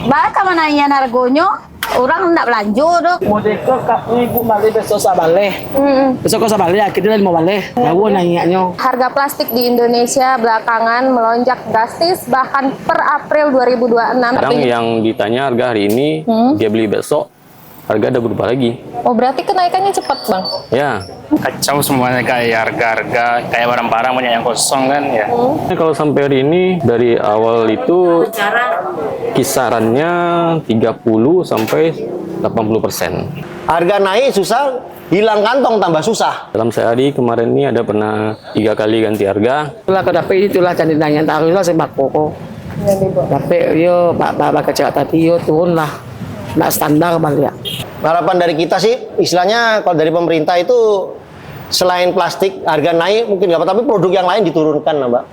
Baka mananya nargonyo, orang enggak belanja dok. Model kak ini ibu balik besok sa balik. Besok kau sa balik, akhirnya mau balik. Lalu nanya. Harga plastik di Indonesia belakangan melonjak drastis, bahkan per April 2026. Kadang yang ditanya harga hari ini, dia beli besok, harga udah berubah lagi. Oh, berarti kenaikannya cepat, Bang? Ya. Kacau semuanya, kayak harga-harga, kayak barang-barang banyak yang kosong kan ya. Kalau sampai hari ini, dari awal itu kisarannya 30 sampai 80%. Harga naik susah, hilang kantong tambah susah. Dalam sehari kemarin ini ada pernah 3 kali ganti harga. Itulah kedapat itulah candi nanya taruhlah sebab pokok. Tapi yo pak kecil tadi yo turun lah, nggak standar balik. Harapan dari kita sih, istilahnya kalau dari pemerintah itu selain plastik harga naik mungkin nggak apa, tapi produk yang lain diturunkan, Mbak.